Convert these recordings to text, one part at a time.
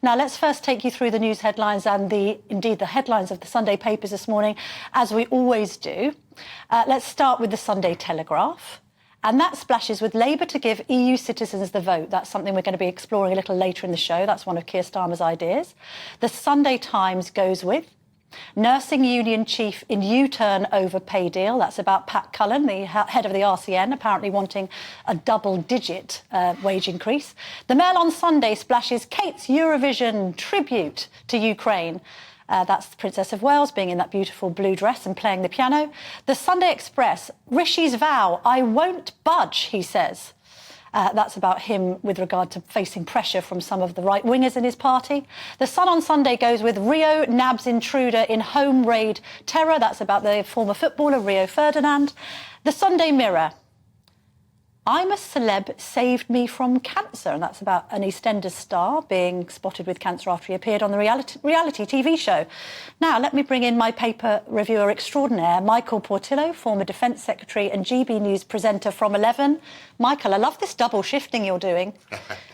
Now, let's first take you through the news headlines and indeed the headlines of the Sunday papers this morning, as we always do. Let's start with the Sunday Telegraph. And that splashes with Labour to give EU citizens the vote. That's something we're going to be exploring a little later in the show. That's one of Keir Starmer's ideas. The Sunday Times goes with nursing union chief in U-turn over pay deal. That's about Pat Cullen, the head of the RCN, apparently wanting a double-digit wage increase. The Mail on Sunday splashes Kate's Eurovision tribute to Ukraine. That's the Princess of Wales being in that beautiful blue dress and playing the piano. The Sunday Express, Rishi's vow, I won't budge, he says. That's about him with regard to facing pressure from some of the right-wingers in his party. The Sun on Sunday goes with Rio nabs intruder in home raid terror. That's about the former footballer Rio Ferdinand. The Sunday Mirror, I'm a celeb saved me from cancer, and that's about an EastEnders star being spotted with cancer after he appeared on the reality TV show. Now, let me bring in my paper reviewer extraordinaire, Michael Portillo, former Defence Secretary and GB News presenter from 11. Michael, I love this double shifting you're doing.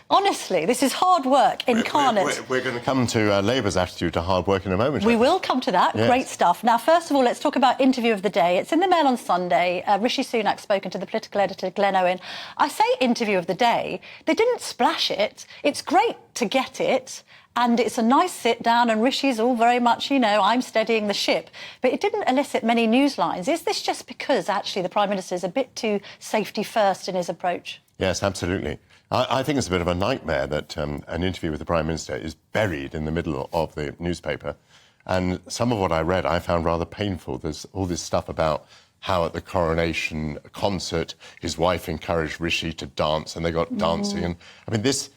Honestly, this is hard work incarnate. We're going to come to Labour's attitude to hard work in a moment. We will come to that. Yes. Great stuff. Now, first of all, let's talk about interview of the day. It's in the Mail on Sunday. Rishi Sunak spoken to the political editor, Glenn Owen. I say interview of the day. They didn't splash it. It's great to get it. And it's a nice sit down, and Rishi's all very much, you know, I'm steadying the ship. But it didn't elicit many news lines. Is this just because, actually, the Prime Minister is a bit too safety first in his approach? Yes, absolutely. I think it's a bit of a nightmare that an interview with the Prime Minister is buried in the middle of the newspaper. And some of what I read I found rather painful. There's all this stuff about how at the coronation concert his wife encouraged Rishi to dance and they got dancing. And I mean, this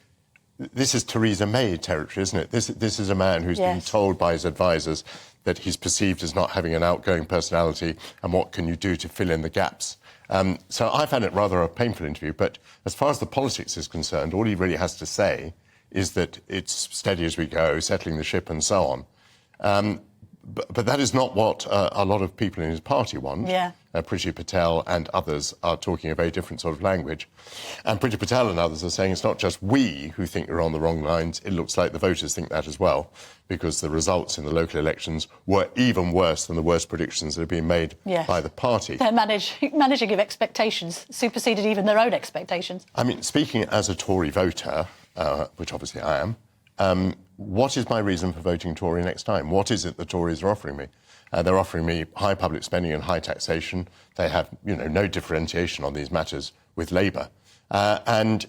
is Theresa May territory, isn't it? This is a man who's been told by his advisers that he's perceived as not having an outgoing personality, and what can you do to fill in the gaps? So I found it rather a painful interview, but as far as the politics is concerned, all he really has to say is that it's steady as we go, settling the ship and so on. But that is not what a lot of people in his party want. Yeah. Priti Patel and others are talking a very different sort of language. And Priti Patel and others are saying it's not just we who think we're on the wrong lines, it looks like the voters think that as well, because the results in the local elections were even worse than the worst predictions that have been made by the party. They're managing of expectations, superseded even their own expectations. I mean, speaking as a Tory voter, which obviously I am, what is my reason for voting Tory next time? What is it the Tories are offering me? They're offering me high public spending and high taxation. They have, no differentiation on these matters with Labour. And,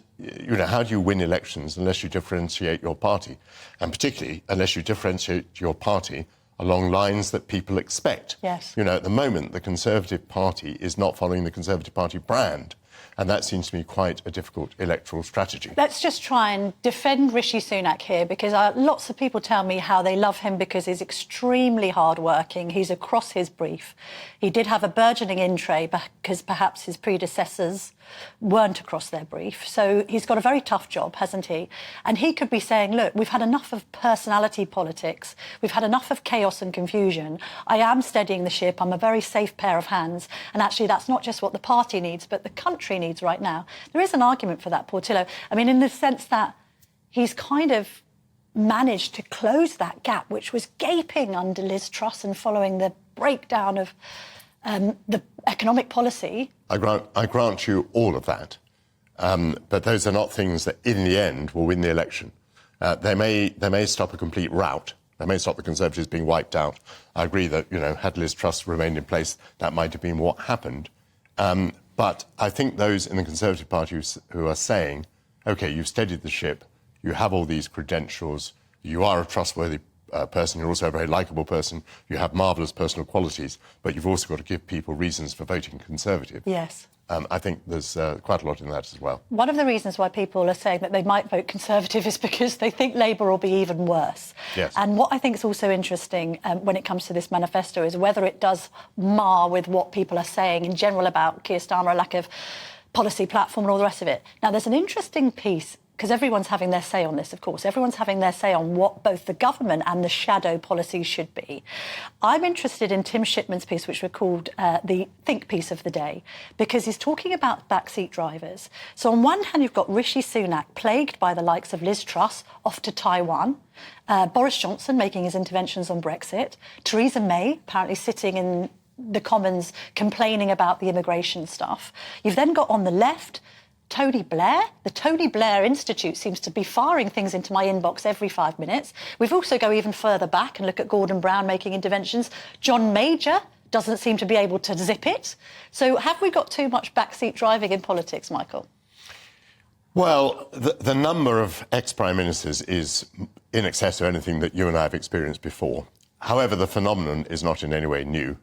how do you win elections unless you differentiate your party? And particularly unless you differentiate your party along lines that people expect. Yes. At the moment, the Conservative Party is not following the Conservative Party brand. And that seems to me quite a difficult electoral strategy. Let's just try and defend Rishi Sunak here, because lots of people tell me how they love him because he's extremely hard-working. He's across his brief. He did have a burgeoning in-tray because perhaps his predecessors weren't across their brief. So he's got a very tough job, hasn't he? And he could be saying, look, we've had enough of personality politics. We've had enough of chaos and confusion. I am steadying the ship. I'm a very safe pair of hands. And actually, that's not just what the party needs, but the country needs right now. There is an argument for that, Portillo. I mean, in the sense that he's kind of managed to close that gap, which was gaping under Liz Truss and following the breakdown of the economic policy. I grant you all of that. But those are not things that, in the end, will win the election. They may stop a complete rout. They may stop the Conservatives being wiped out. I agree that, had Liz Truss remained in place, that might have been what happened. But I think those in the Conservative Party who are saying, OK, you've steadied the ship, you have all these credentials, you are a trustworthy person, you're also a very likeable person, you have marvellous personal qualities, but you've also got to give people reasons for voting Conservative. Yes. I think there's quite a lot in that as well. One of the reasons why people are saying that they might vote Conservative is because they think Labour will be even worse. Yes. And what I think is also interesting when it comes to this manifesto is whether it does mar with what people are saying in general about Keir Starmer, a lack of policy platform and all the rest of it. Now, there's an interesting piece because everyone's having their say on this, of course. Everyone's having their say on what both the government and the shadow policies should be. I'm interested in Tim Shipman's piece, which we called the think piece of the day, because he's talking about backseat drivers. So on one hand, you've got Rishi Sunak, plagued by the likes of Liz Truss, off to Taiwan, Boris Johnson making his interventions on Brexit, Theresa May apparently sitting in the Commons complaining about the immigration stuff. You've then got on the left Tony Blair. The Tony Blair Institute seems to be firing things into my inbox every 5 minutes. We've also go even further back and look at Gordon Brown making interventions. John Major doesn't seem to be able to zip it. So have we got too much backseat driving in politics, Michael? Well, the number of ex-prime ministers is in excess of anything that you and I have experienced before. However, the phenomenon is not in any way new.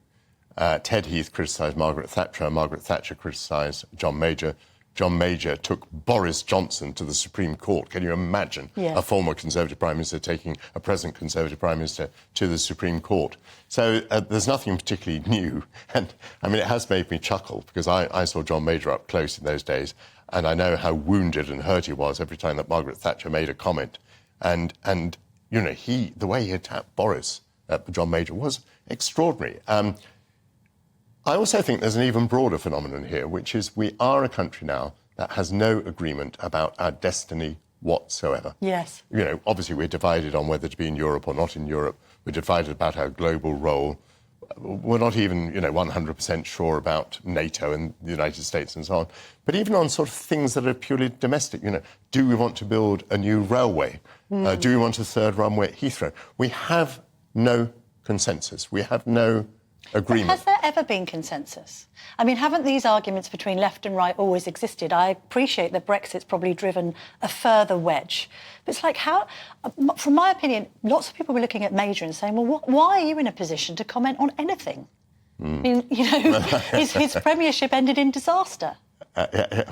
Ted Heath criticised Margaret Thatcher. Margaret Thatcher criticised John Major. John Major took Boris Johnson to the Supreme Court. Can you imagine a former Conservative Prime Minister taking a present Conservative Prime Minister to the Supreme Court? So there's nothing particularly new. And, I mean, it has made me chuckle because I saw John Major up close in those days, and I know how wounded and hurt he was every time that Margaret Thatcher made a comment. And you know, the way he attacked Boris, John Major, was extraordinary. I also think there's an even broader phenomenon here, which is we are a country now that has no agreement about our destiny whatsoever. Yes. You know, obviously we're divided on whether to be in Europe or not in Europe. We're divided about our global role. We're not even, 100% sure about NATO and the United States and so on. But even on sort of things that are purely domestic, do we want to build a new railway? Do we want a third runway at Heathrow? We have no consensus. We have no agreement. But has there ever been consensus? I mean, haven't these arguments between left and right always existed? I appreciate that Brexit's probably driven a further wedge. But it's like how, from my opinion, lots of people were looking at Major and saying, well, why are you in a position to comment on anything? I mean, his premiership ended in disaster.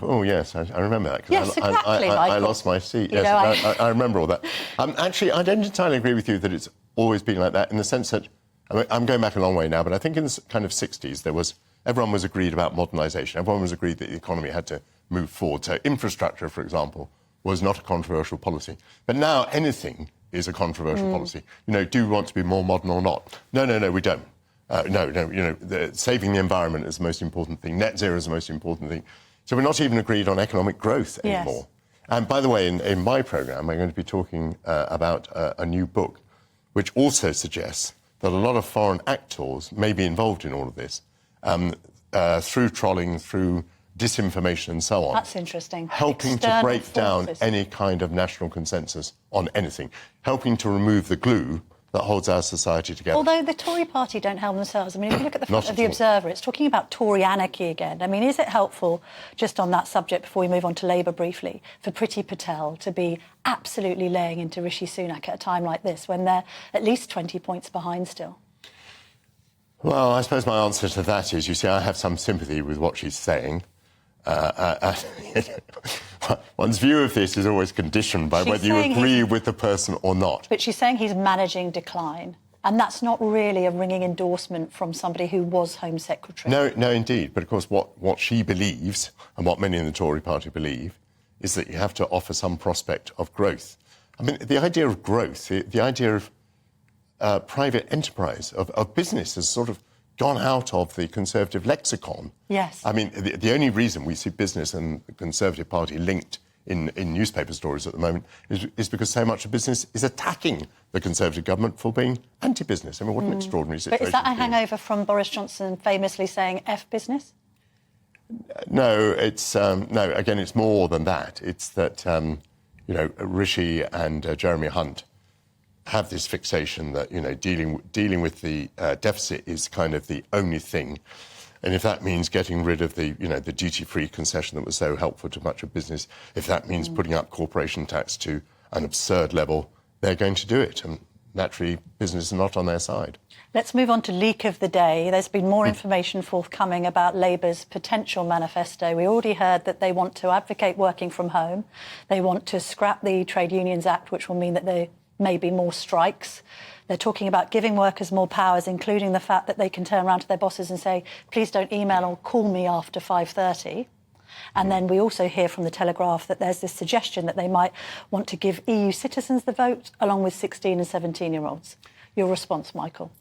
Oh, yes, I remember that. Yes, exactly, I lost my seat. Yes, I remember all that. Actually, I don't entirely agree with you that it's always been like that in the sense that, I'm going back a long way now, but I think in the kind of 60s, everyone was agreed about modernisation. Everyone was agreed that the economy had to move forward. So infrastructure, for example, was not a controversial policy. But now anything is a controversial policy. Do we want to be more modern or not? No, we don't. Saving the environment is the most important thing. Net zero is the most important thing. So we're not even agreed on economic growth anymore. Yes. And by the way, in my programme, I'm going to be talking about a new book, which also suggests that a lot of foreign actors may be involved in all of this, through trolling, through disinformation and so on. That's interesting. Helping to break down any kind of national consensus on anything, helping to remove the glue that holds our society together. Although the Tory party don't help themselves. I mean, if you look at the front of The Observer, it's talking about Tory anarchy again. I mean, is it helpful, just on that subject, before we move on to Labour briefly, for Priti Patel to be absolutely laying into Rishi Sunak at a time like this, when they're at least 20 points behind still? Well, I suppose my answer to that is, you see, I have some sympathy with what she's saying. One's view of this is always conditioned by whether you agree with the person or not. But she's saying he's managing decline, and that's not really a ringing endorsement from somebody who was Home Secretary. No, indeed. But of course, what she believes, and what many in the Tory party believe, is that you have to offer some prospect of growth. I mean, the idea of growth, the idea of private enterprise, of business, has sort of gone out of the Conservative lexicon. Yes. I mean, the only reason we see business and the Conservative Party linked in newspaper stories at the moment is because so much of business is attacking the Conservative government for being anti-business. I mean, what an extraordinary situation. But is that a hangover from Boris Johnson famously saying F business? No, again, it's more than that. It's that, Rishi and Jeremy Hunt have this fixation that, dealing with the deficit is kind of the only thing. And if that means getting rid of the duty-free concession that was so helpful to much of business, if that means putting up corporation tax to an absurd level, they're going to do it. And naturally, business is not on their side. Let's move on to leak of the day. There's been more information forthcoming about Labour's potential manifesto. We already heard that they want to advocate working from home. They want to scrap the Trade Unions Act, which will mean that there may be more strikes. They're talking about giving workers more powers, including the fact that they can turn around to their bosses and say, please don't email or call me after 5:30. And then we also hear from the Telegraph that there's this suggestion that they might want to give EU citizens the vote along with 16 and 17-year-olds. Your response, Michael?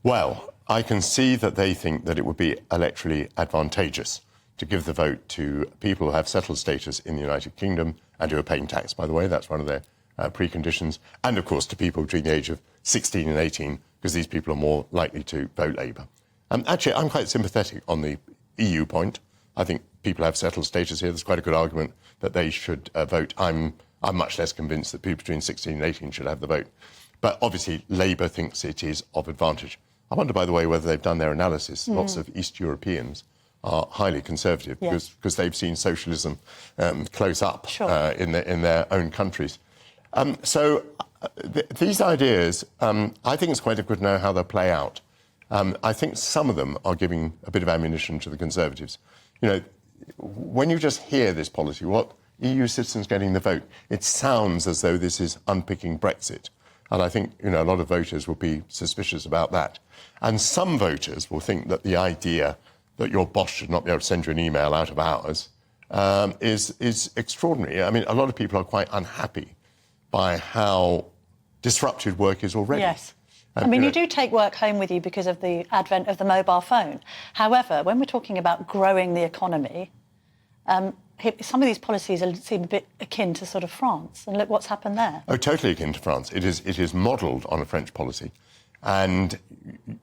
Well, I can see that they think that it would be electorally advantageous to give the vote to people who have settled status in the United Kingdom and who are paying tax, by the way. That's one of their preconditions. And, of course, to people between the age of 16 and 18, because these people are more likely to vote Labour. Actually, I'm quite sympathetic on the EU point. I think people have settled status here. There's quite a good argument that they should vote. I'm much less convinced that people between 16 and 18 should have the vote. But obviously, Labour thinks it is of advantage. I wonder, by the way, whether they've done their analysis. Lots of East Europeans are highly conservative because they've seen socialism close up in their own countries. These ideas, I think it's quite good to know how they'll play out. I think some of them are giving a bit of ammunition to the Conservatives. You know, when you just hear this policy, what EU citizens getting the vote, it sounds as though this is unpicking Brexit. And I think, you know, a lot of voters will be suspicious about that. And some voters will think that the idea that your boss should not be able to send you an email out of hours is extraordinary. I mean, a lot of people are quite unhappy by how disrupted work is already. Yes. I mean, you do take work home with you because of the advent of the mobile phone. However, when we're talking about growing the economy, some of these policies seem a bit akin to sort of France. And look what's happened there. Oh, totally akin to France. It is modelled on a French policy. And,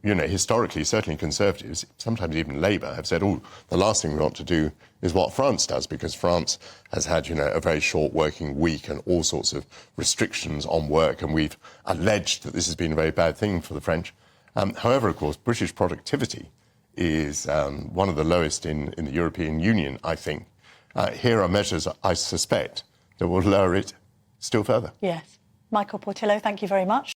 you know, historically, certainly Conservatives, sometimes even Labour, have said, oh, the last thing we want to do is what France does, because France has had, you know, a very short working week and all sorts of restrictions on work, and we've alleged that this has been a very bad thing for the French. However, of course, British productivity is one of the lowest in the European Union, I think. Here are measures, I suspect, that will lower it still further. Yes. Michael Portillo, thank you very much.